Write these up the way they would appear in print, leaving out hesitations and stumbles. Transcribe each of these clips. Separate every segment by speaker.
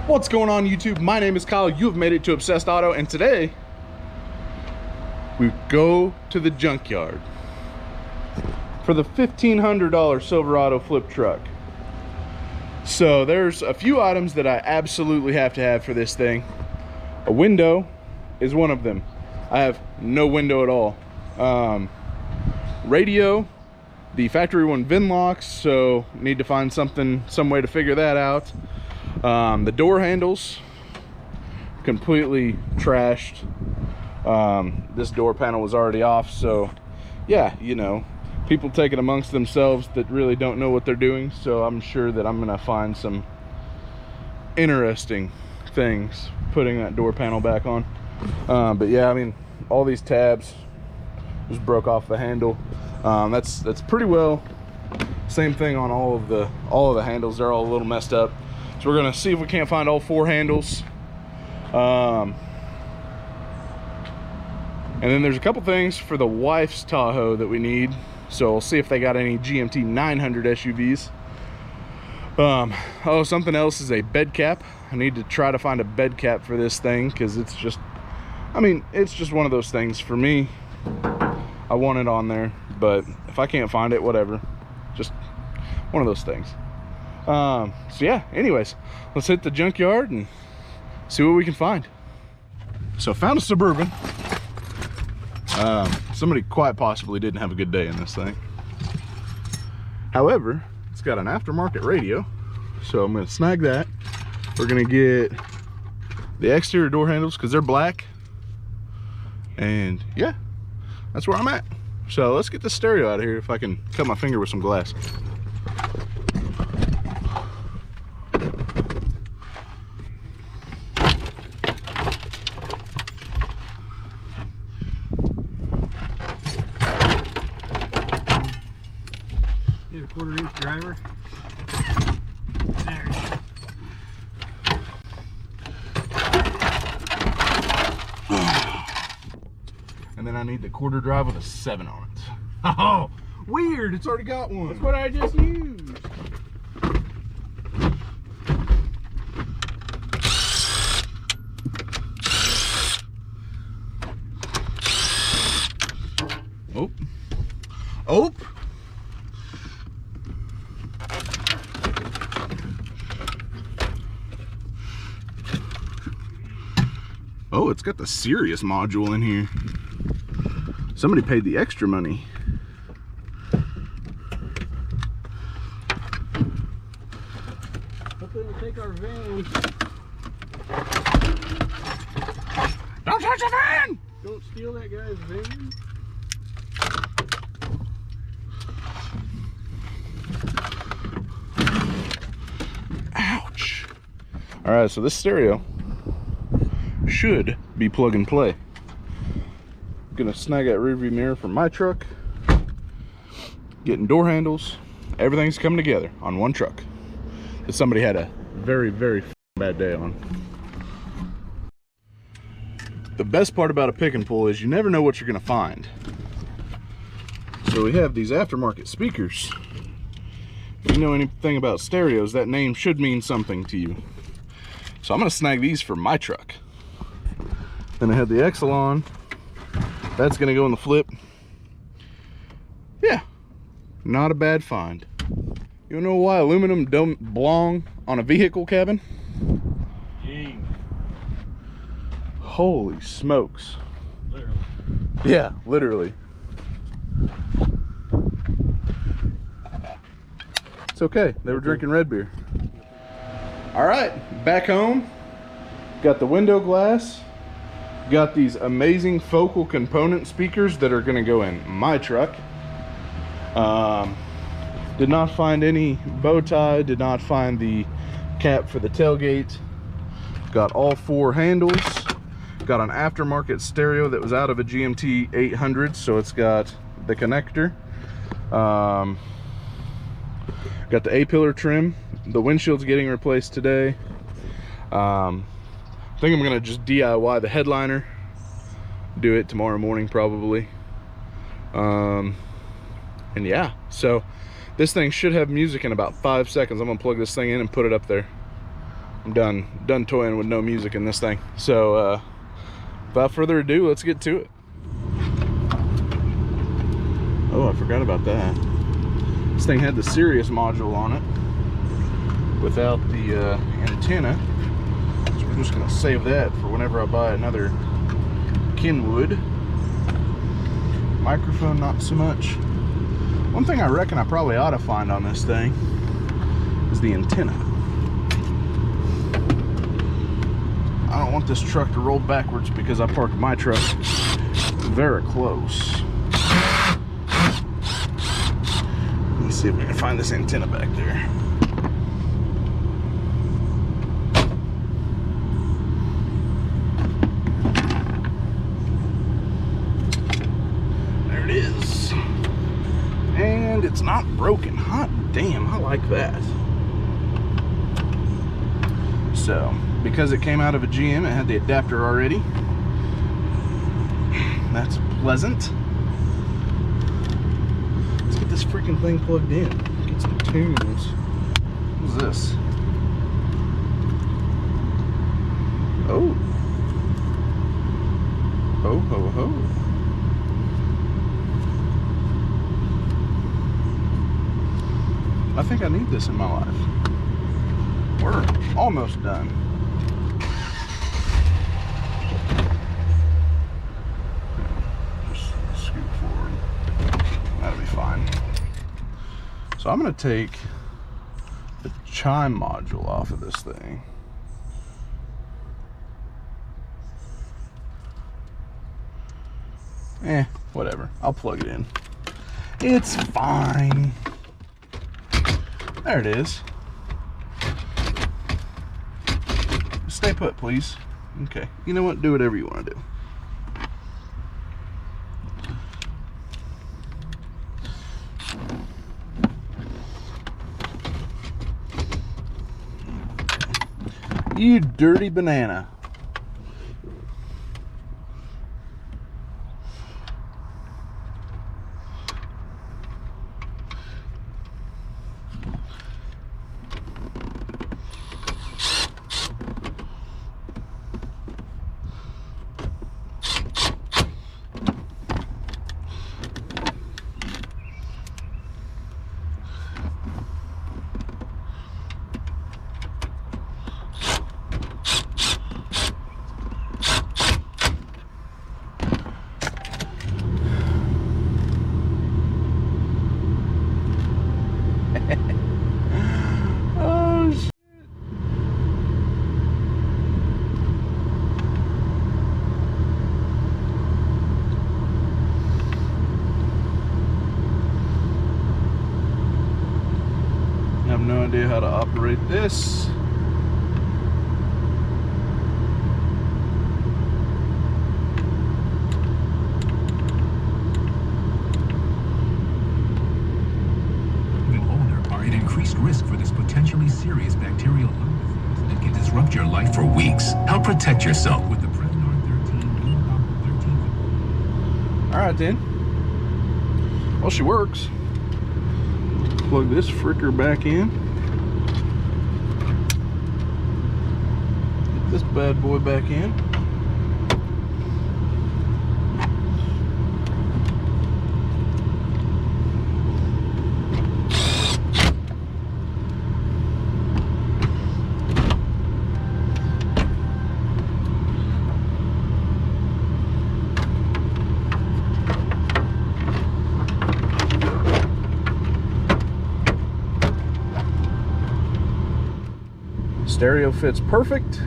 Speaker 1: What's going on, YouTube? My name is Kyle. You have made it to Obsessed Auto, and today we go to the junkyard for the $1,500 Silverado flip truck. So there's a few items that I absolutely have to have for this thing. A window is one of them. I have no window at all. Radio, the factory one VIN locks, so need to find some way to figure that out. The door handles, completely trashed. This door panel was already off, so yeah, you know, people take it amongst themselves that really don't know what they're doing. So I'm sure that I'm gonna find some interesting things putting that door panel back on. But yeah, I mean, all these tabs just broke off the handle. That's pretty well same thing on all of the handles. They're all a little messed up. So we're gonna see if we can't find all 4 handles. And then there's a couple things for the wife's Tahoe that we need. So we'll see if they got any GMT 900 SUVs. Oh, something else is a bed cap. I need to try to find a bed cap for this thing, because it's just, I mean, it's just one of those things for me. I want it on there, but if I can't find it, whatever. Just one of those things. So yeah, anyways, let's hit the junkyard and see what we can find. So found a Suburban. Somebody quite possibly didn't have a good day in this thing. However, it's got an aftermarket radio, so I'm gonna snag that. We're gonna get the exterior door handles because they're black, and yeah, that's where I'm at. So let's get the stereo out of here if I can cut my finger with some glass.
Speaker 2: Need a 1/4-inch driver. There.
Speaker 1: And then I need the quarter drive with a 7 on it. Oh, weird, it's already got one.
Speaker 2: That's what I just used.
Speaker 1: Oh. Oh. Oh, it's got the Sirius module in here. Somebody paid the extra money.
Speaker 2: Hopefully it'll take our van.
Speaker 1: Don't touch the van!
Speaker 2: Don't steal that guy's van.
Speaker 1: Ouch. All right, so this stereo should be plug and play. Gonna snag that rear view mirror from my truck, getting door handles. Everything's coming together on one truck that somebody had a very bad day on. The best part about a pick and pull is you never know what you're gonna find. So we have these aftermarket speakers. If you know anything about stereos, that name should mean something to you. So I'm gonna snag these for my truck. Then I have the Avalon. That's gonna go in the flip. Yeah, not a bad find. You know why aluminum don't belong on a vehicle cabin?
Speaker 2: Dang.
Speaker 1: Holy smokes.
Speaker 2: Literally.
Speaker 1: Yeah, literally. It's okay, they were drinking red beer. All right, back home. Got the window glass. Got these amazing focal component speakers that are gonna go in my truck. Did not find any bow tie, did not find the cap for the tailgate. Got all 4 handles. Got an aftermarket stereo that was out of a GMT 800, so it's got the connector. Got the A-pillar trim. The windshield's getting replaced today. I think I'm gonna just DIY the headliner, do it tomorrow morning probably. And yeah, so this thing should have music in about 5 seconds. I'm gonna plug this thing in and put it up there. I'm done toying with no music in this thing. So without further ado, let's get to it. Oh, I forgot about that. This thing had the Sirius module on it without the antenna. So we're just gonna save that for whenever I buy another Kenwood. Microphone, not so much. One thing I reckon I probably ought to find on this thing is the antenna. I don't want this truck to roll backwards because I parked my truck very close. Let's see if we can find this antenna back there. There it is. And it's not broken. Hot damn, I like that. So, because it came out of a GM, it had the adapter already. That's pleasant. Let's get this freaking thing plugged in. Get some tunes. What's this? Oh. Ho, ho, ho. I think I need this in my life. We're almost done. Just scoot forward. That'll be fine. So I'm going to take the chime module off of this thing. Whatever. I'll plug it in. It's fine. There it is. Stay put, please. Okay. You know what? Do whatever you want to do. You dirty banana. Oh shit. I have no idea how to operate this.
Speaker 3: Risk for this potentially serious bacterial lung that can disrupt your life for weeks. Help protect yourself with the Prevnar 13.
Speaker 1: Alright then. Well, she works. Plug this fricker back in. Get this bad boy back in. Stereo fits perfect,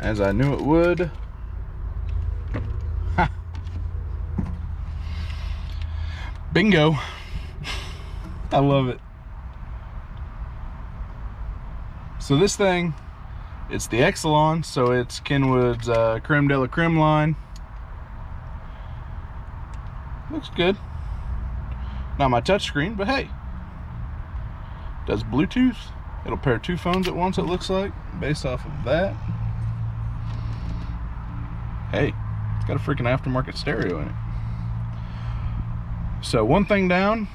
Speaker 1: as I knew it would. Ha. Bingo. I love it. So this thing, it's the Avalon, so it's Kenwood's creme de la creme line. Looks good. Not my touchscreen, but hey, does Bluetooth. It'll pair two phones at once, it looks like, based off of that. Hey, it's got a freaking aftermarket stereo in it. So one thing down,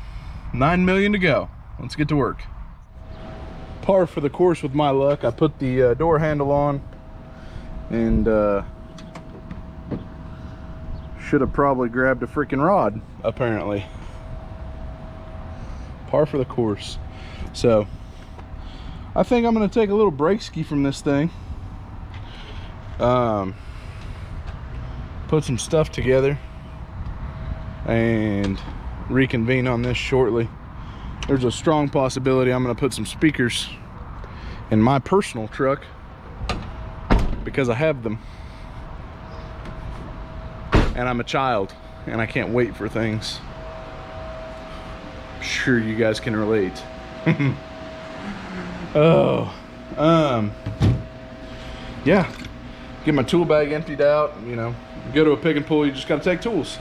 Speaker 1: 9 million to go. Let's get to work. par for the course with my luck. I put the door handle on and should have probably grabbed a freaking rod, apparently. Par for the course. So I think I'm going to take a little brake ski from this thing, put some stuff together, and reconvene on this shortly. There's a strong possibility I'm going to put some speakers in my personal truck because I have them, and I'm a child and I can't wait for things. I'm sure you guys can relate. Oh, yeah, get my tool bag emptied out. You know, you go to a pick and pull, you just got to take tools.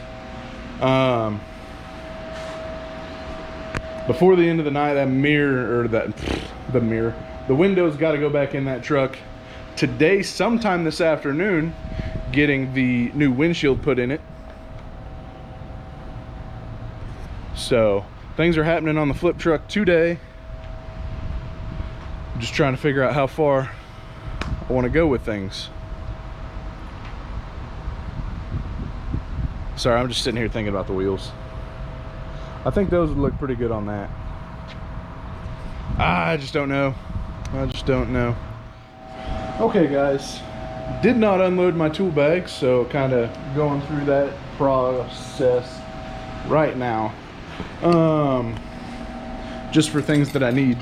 Speaker 1: Before the end of the night, the window's got to go back in that truck. Today, sometime this afternoon, getting the new windshield put in it. So things are happening on the flip truck today. I'm just trying to figure out how far I want to go with things. Sorry, I'm just sitting here thinking about the wheels. I think those would look pretty good on that. I just don't know. I just don't know. Okay, guys. Did not unload my tool bag, so kind of going through that process right now. Just for things that I need.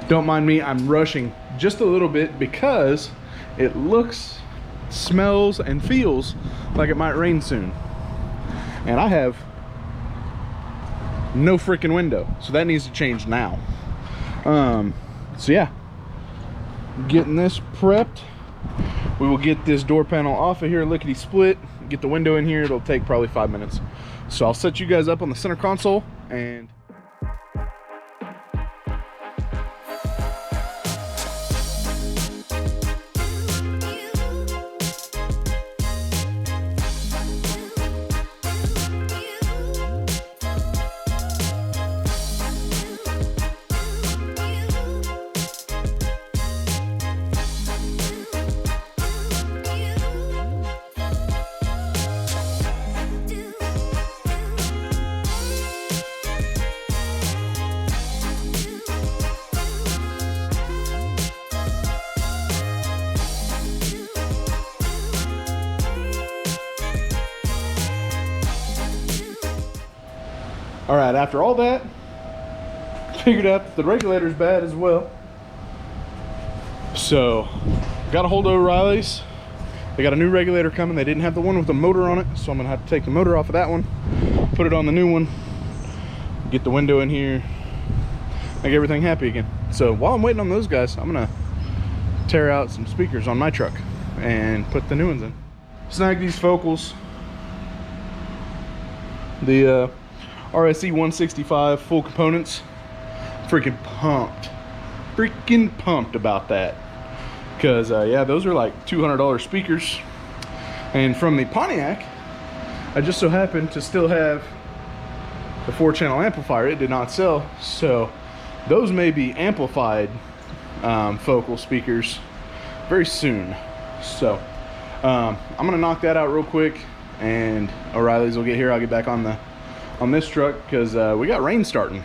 Speaker 1: Don't mind me, I'm rushing just a little bit because it looks, smells, and feels like it might rain soon. And I have no freaking window, so that needs to change now. So yeah, getting this prepped. We will get this door panel off of here lickety split, get the window in here. It'll take probably 5 minutes. So I'll set you guys up on the center console and all right, after all that, figured out that the regulator's bad as well. So, got a hold of O'Reilly's. They got a new regulator coming. They didn't have the one with the motor on it, so I'm gonna have to take the motor off of that one, put it on the new one, get the window in here, make everything happy again. So while I'm waiting on those guys, I'm gonna tear out some speakers on my truck and put the new ones in. Snag these focals. The RSE 165 full components. Freaking pumped about that, because yeah, those are like $200 speakers, and from the Pontiac I just so happened to still have the 4-channel amplifier. It did not sell, so those may be amplified focal speakers very soon. So I'm gonna knock that out real quick, and O'Reilly's will get here. I'll get back on this truck because we got rain starting.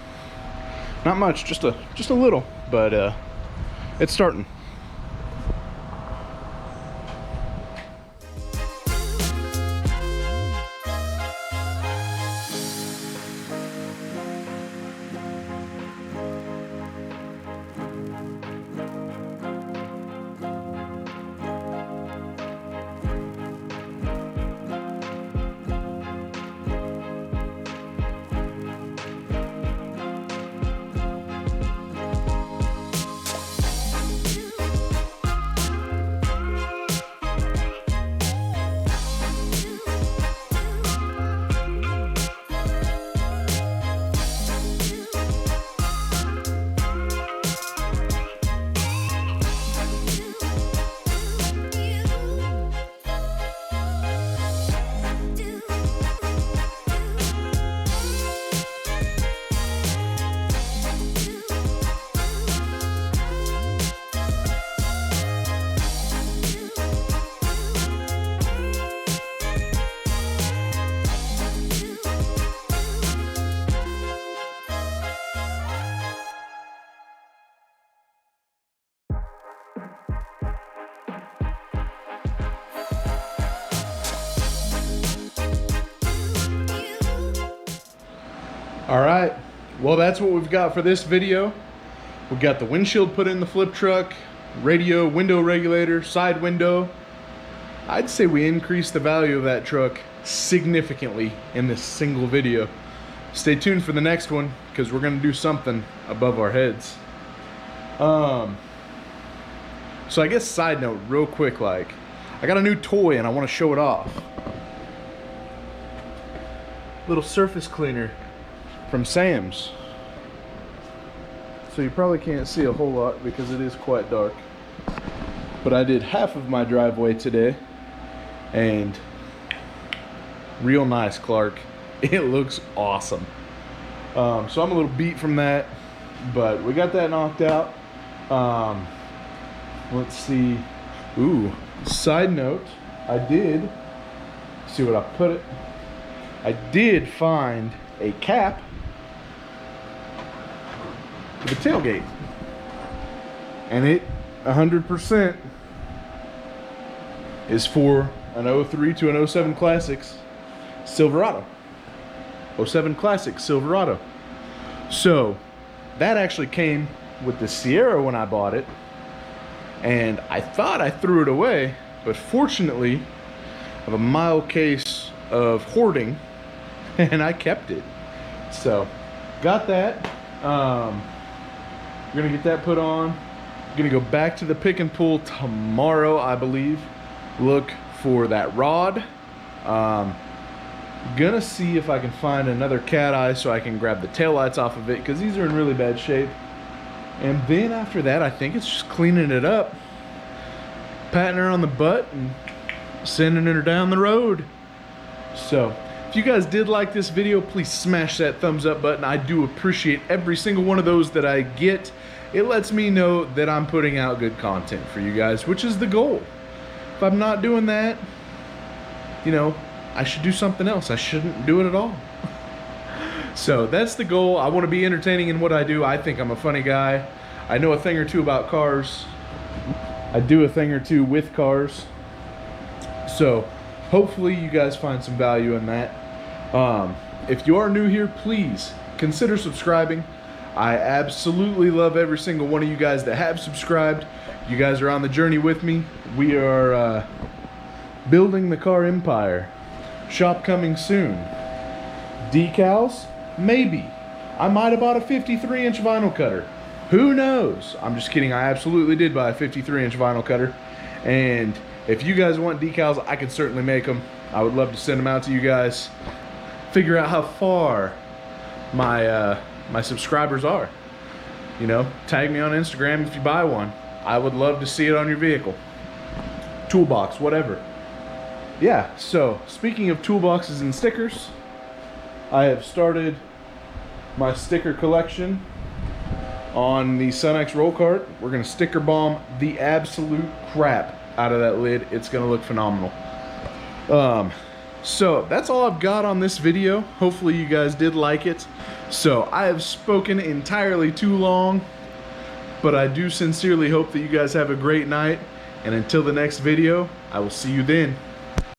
Speaker 1: Not much, just a little, but it's starting. All right, well, that's what we've got for this video. We got the windshield put in the flip truck, radio, window regulator, side window. I'd say we increased the value of that truck significantly in this single video. Stay tuned for the next one, because we're gonna do something above our heads. So I guess side note, real quick, like, I got a new toy and I want to show it off. Little surface cleaner from Sam's. So you probably can't see a whole lot because it is quite dark. But I did half of my driveway today, and real nice, Clark. It looks awesome. So I'm a little beat from that, but we got that knocked out. Let's see. Ooh, side note, I did see what I put it. I did find a cap for the tailgate, and it 100% is for an 03 to an 07 Classics Silverado. 07 Classic Silverado. So that actually came with the Sierra when I bought it, and I thought I threw it away, but fortunately I have a mild case of hoarding and I kept it. So got that. We're gonna get that put on. Gonna go back to the Pick and Pull tomorrow, I believe. Look for that rod. Gonna see if I can find another cat eye so I can grab the taillights off of it, because these are in really bad shape. And then after that, I think it's just cleaning it up, patting her on the butt, and sending her down the road. So if you guys did like this video, please smash that thumbs up button. I do appreciate every single one of those that I get. It lets me know that I'm putting out good content for you guys, which is the goal. If I'm not doing that, you know, I should do something else. I shouldn't do it at all. So that's the goal. I want to be entertaining in what I do. I think I'm a funny guy. I know a thing or two about cars. I do a thing or two with cars. So hopefully you guys find some value in that. If you are new here, please consider subscribing. I absolutely love every single one of you guys that have subscribed. You guys are on the journey with me. We are building the car empire. Shop coming soon. Decals? Maybe. I might have bought a 53-inch vinyl cutter. Who knows? I'm just kidding. I absolutely did buy a 53-inch vinyl cutter. And if you guys want decals, I can certainly make them. I would love to send them out to you guys. Figure out how far my my subscribers are. You know, tag me on Instagram if you buy one. I would love to see it on your vehicle. Toolbox, whatever. Yeah, so speaking of toolboxes and stickers, I have started my sticker collection on the Sun-X roll cart. We're gonna sticker bomb the absolute crap out of that lid. It's gonna look phenomenal. So that's all I've got on this video. Hopefully you guys did like it. So I have spoken entirely too long, but I do sincerely hope that you guys have a great night. And until the next video, I will see you then.